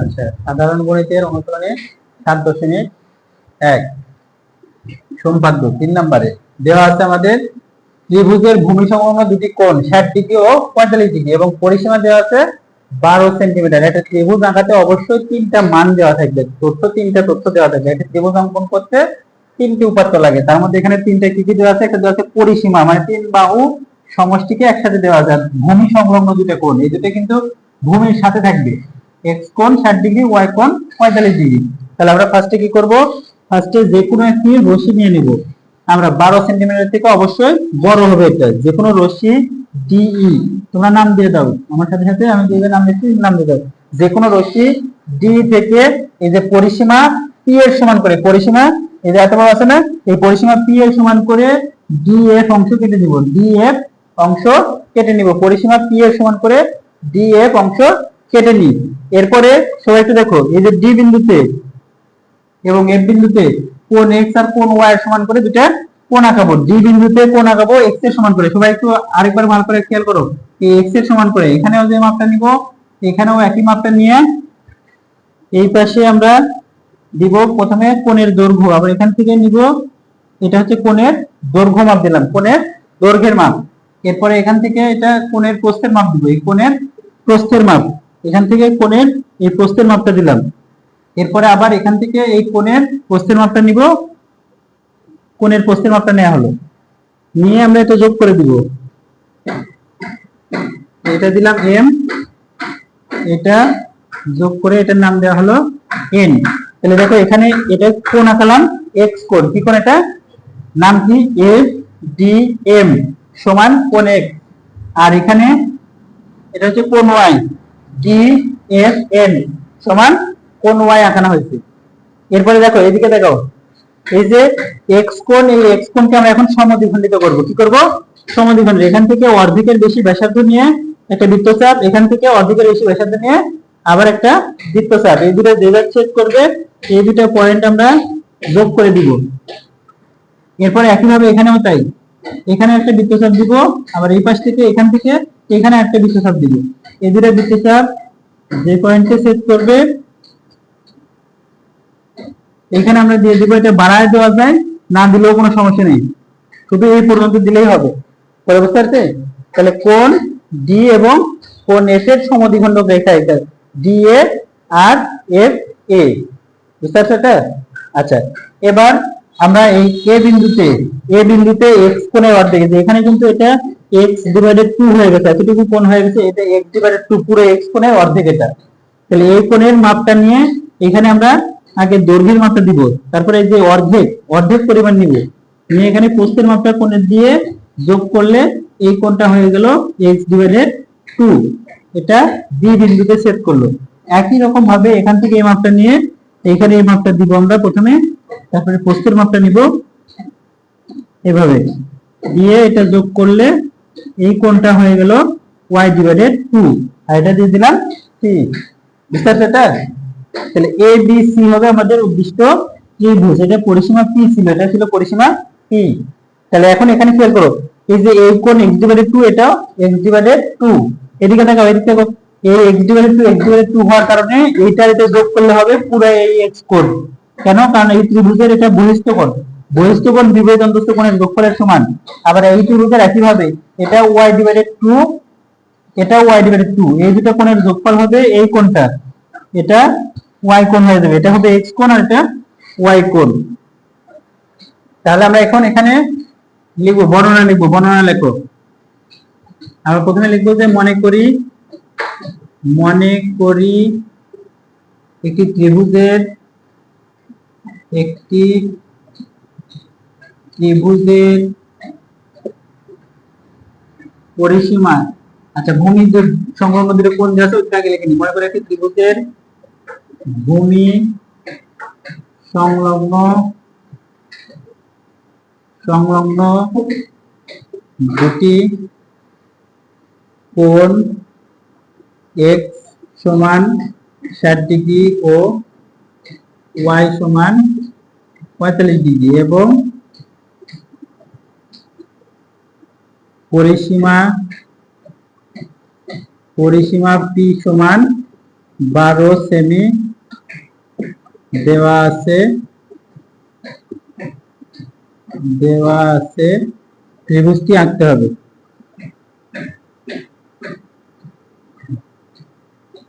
আচ্ছা, সাধারণ গণিতের অনুশীলনে 7.1 সম্পাদ্য 3 নম্বরে দেওয়া আছে আমাদের ত্রিভুজের ভূমি সংলগ্ন দুটি কোণ 60 ডিগ্রি ও 45 ডিগ্রি এবং পরিসীমা দেওয়া আছে 12 সেন্টিমিটার। একটা ত্রিভুজ আঁকাতে অবশ্যই তিনটা মান দেওয়া থাকবে, তিনটা তথ্য দেওয়া থাকবে। একটা ত্রিভুজ অঙ্কন করতে তিনটি উপাত্ত লাগে, তার মধ্যে এখানে তিনটা কি কি দেওয়া আছে? একটা দেওয়া আছে পরিসীমা, মানে তিন বাহু সমষ্টিকে একসাথে দেওয়া যায়। ভূমি সংলগ্ন দুটো কোণ, এই দুটো কিন্তু ভূমির সাথে থাকবে। এক্স কোণ 60 ডিগ্রি, ওয়াই কোণ 45 ডিগ্রি। তাহলে আমরা ফার্স্টে কি করব? ফার্স্টে যে কোনো একটি রশ্মি নিয়ে নিব আমরা। 12 সেন্টিমিটার থেকে অবশ্যই বড় হবে এটা। যে কোনো রশ্মি ডিই, তোমরা নাম দিয়ে দাও আমার সাথে সাথে, আমি যে নাম দিচ্ছি নাম দিয়ে দাও। যে কোনো রশ্মি ডি থেকে এই যে পরিসীমা পি এর সমান করে, পরিসীমা এই যে এত বড় আছে না, এই পরিসীমা পি এর সমান করে ডিএফ অংশ কেটে দিব। ডিএফ অংশ কেটে নিব, পরিসীমা পি এর সমান করে ডিএফ অংশ কেটে নিই। এরপরে সবাই একটু দেখো, এই যে ডি বিন্দুতে এবং এফ বিন্দুতে কোণ এক্স আর কোণ ওয়াই এর সমান করে দুটা কোণ আঁকাবো। ডি বিন্দুতে কোণ আঁকাবো এক্স এর সমান করে। সবাই একটু আরেকবার ভালো করে খেয়াল করো, এই এক্স এর সমান করে এখানেও যে মাপটা নিব, এখানেও একই মাপটা নিয়ে এই পাশে আমরা দিব প্রথমে কোণের দৈর্ঘ্য। আবার এখান থেকে নিব, এটা হচ্ছে কোণের দৈর্ঘ্য মাপ দিলাম, কোণের দৈর্ঘ্যের মাপ। এরপরে এখান থেকে এটা কোণের প্রস্থের মাপ দিব, এই কোণের প্রস্থের মাপ। এখান থেকে কোণের এই প্রস্থের মাপটা দিলাম। এরপরে আবার এখান থেকে এই কোণের প্রস্থের মাপটা নিব, কোণের প্রস্থের মাপটা নেওয়া হলো। নিয়ে আমরা এটা যোগ করে দিব, এটা দিলাম এম, এটা যোগ করে এটার নাম দেওয়া হলো এন। তাহলে দেখো এখানে এটা কোণ আঁকালাম এক্স কোণ, কি কোণ? এটা নাম কি? এফ ডি এম সমান কোণ এক্স। আর এখানে এটা হচ্ছে কোণ ওয়াই, ডি এফ এন সমান কোণ ওয়াই আঁকানো হয়েছে। এরপরে দেখো এদিকে দেখো, এই যে এক্স কোণ, এই এক্স কোণকে আমরা এখন সমদ্বিখণ্ডিত করব। কি করব? সমদ্বিখণ্ডিত। এখান থেকে অর্ধেকের বেশি ব্যাসার্ধ নিয়ে একটা বৃত্তচাপ, এখান থেকে অর্ধেকের বেশি ব্যাসার্ধ নিয়ে আবার একটা বৃত্তচাপ, এই দুটো যে ছেদ করবে, এই দুটো পয়েন্ট আমরা যোগ করে দিব। এরপরে একইভাবে এখানেও তাই, এখানে একটা বৃত্তচাপ দিব, আবার এই পাশ থেকে এখান থেকে এখানে একটা বৃত্তচাপ দিব। এই দুটো বৃত্তচাপ যে পয়েন্টে ছেদ করবে এখানে আমরা দিয়ে দিব। এটা বাড়ায় দেওয়া যায়, না দিলেও কোনো সমস্যা নেই, শুধু এই পর্যন্ত দিলেই হবে। পরে বুঝতে পারছে? তাহলে কোণ ডি এবং কোণ এফ এর সমদ্বিখণ্ডক রেখা এটা, ডি এ আর এফ এ। বুঝতে পারছো এটা? আচ্ছা, এবার আমরা এই এ বিন্দুতে এক্স কোণের অর্ধেক, এখানে কিন্তু এটা এক্স ডিভাইডেড 2 হয়ে গেছে, এতটুকু কোণ হয়ে গেছে, এটা এক্স ডিভাইডেড 2 পুরো এক্স কোণের অর্ধেক এটা। তাহলে এই কোণের মাপটা নিয়ে এখানে আমরা আগে দৈর্ঘ্যের মাপটা দিব, তারপরে এই যে অর্ধেক পরিমাণ নিব, নিয়ে এখানে প্রস্থের মাপটা কোণের দিয়ে যোগ করলে এই কোণটা হয়ে গেল x ডিভাইডেড 2। এটা বি বিন্দুতে সেট করলো। একই রকম ভাবে এখান থেকে এই মাপটা নিয়ে এখানে এই মাপটা দিব আমরা প্রথমে, তারপরে প্রস্থের মাপটা নিব এভাবে দিয়ে এটা যোগ করলে এই কোণটা হয়ে গেল y ডিভাইডেড 2, আর এটা দিয়ে দিলাম c। বুঝতে পারছো এটা? তাহলে এ বি সি হবে আমাদের উদ্দিষ্ট ত্রিভুজ। এটা পরিসীমা পি ছিল, এটা ছিল পরিসীমা পি। তাহলে এখন এখানে খেয়াল করো, এই যে এই কোণ x ডিভাইডেড 2, এটা x ডিভাইডেড 2। এদিকে দেখো, এদিকে দেখো, এই x ডিভাইডেড 2 হওয়ার কারণে এইটা এটা যোগ করলে হবে পুরো এই x কোণ। কেন? কারণ এই ত্রিভুজের এটা বহিস্থ কোণ, বহিস্থ কোণ বিপরীত অন্তস্থ কোণের যোগফলের সমান। আবার এই ত্রিভুজের একই ভাবে এটা y ডিভাইডেড 2, এটা y ডিভাইডেড 2, এই দুটো কোণের যোগফল হবে এই কোণটা, এটা y কোণ হয়ে যাবে। এটা হবে x কোণ আর এটা y কোণ। তাহলে আমরা এখন এখানে লিখবো, বর্ণনা লিখবো, বর্ণনা লেখো। আমরা প্রথমে লিখবো যে মনে করি একটি ত্রিভুজের পরিসীমা, আচ্ছা ভূমি সংলগ্ন দুটো কোণ দেওয়া আছে ওইটা আগে লিখে নিই। মনে করি একটি ত্রিভুজের ভূমি সংলগ্ন দুটি কোণ x সমান 60 ডিগ্রি ও y সমান 45 ডিগ্রি এবং পরিসীমা p সমান 12 সেমি দেওয়া আছে ত্রিভুজটি আঁকতে হবে।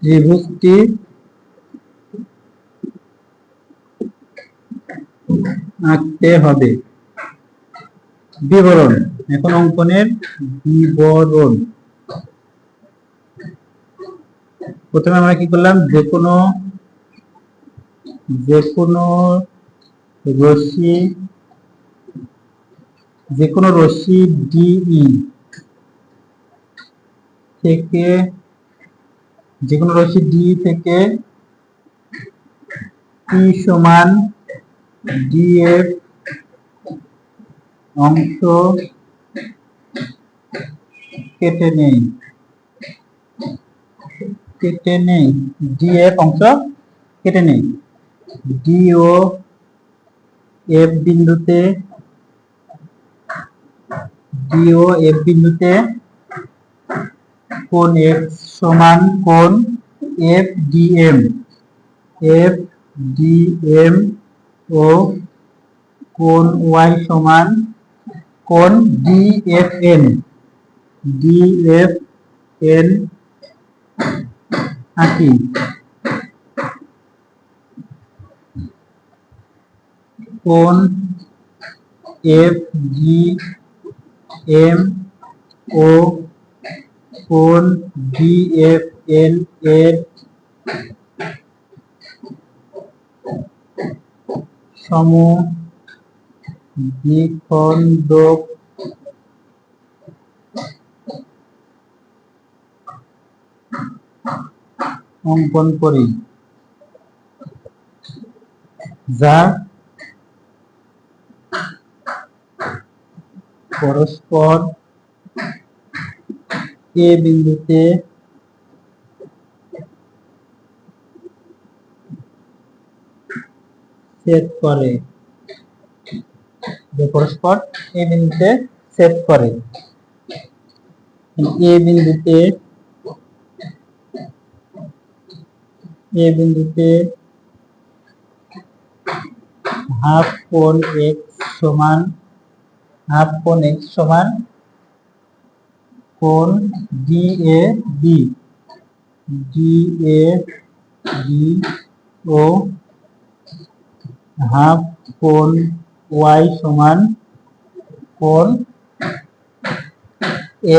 ত্রিভুজটি আঁকতে হবে। বিবরণ, এখন অঙ্কনের বিবরণ। প্রথমে আমরা কি করলাম, যে কোনো রশ্মি ডিই থেকে পি সমান ডিএফ অংশ কেটে নেই ডিএফ অংশ কেটে নেই। ডি ও এফ বিন্দুতে কোণ এক্স সমান কোণ এফ ডিএম ও কোণ ওয়াই সমান কোণ ডিএফএন আঁকি। কোণ এফ জি এম ও কোণ ডিএফএল এর সমদ্বিখণ্ডক অঙ্কন করি, যা পরস্পর এ বিন্দুতে ছেদ করে। এ বিন্দুতে হাফ কোণ এক্স সমান কোণ ডিএবি ও হাফ কোণ ওয়াই সমান কোণ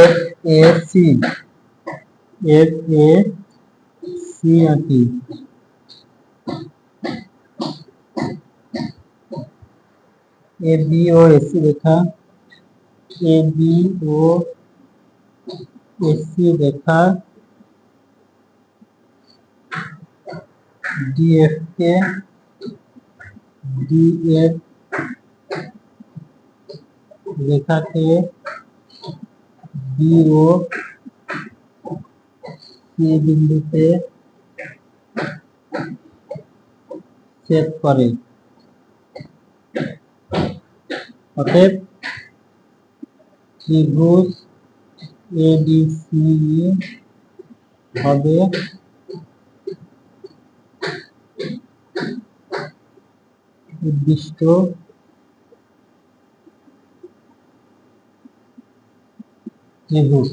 এফএসি আঁকি। এবি ও এসি রেখা ডিএফ রেখাকে বি ও সি বিন্দুতে ছেদ করে। অতএব ত্রিভুজ এবিসি হবে উদ্দিষ্ট ত্রিভুজ।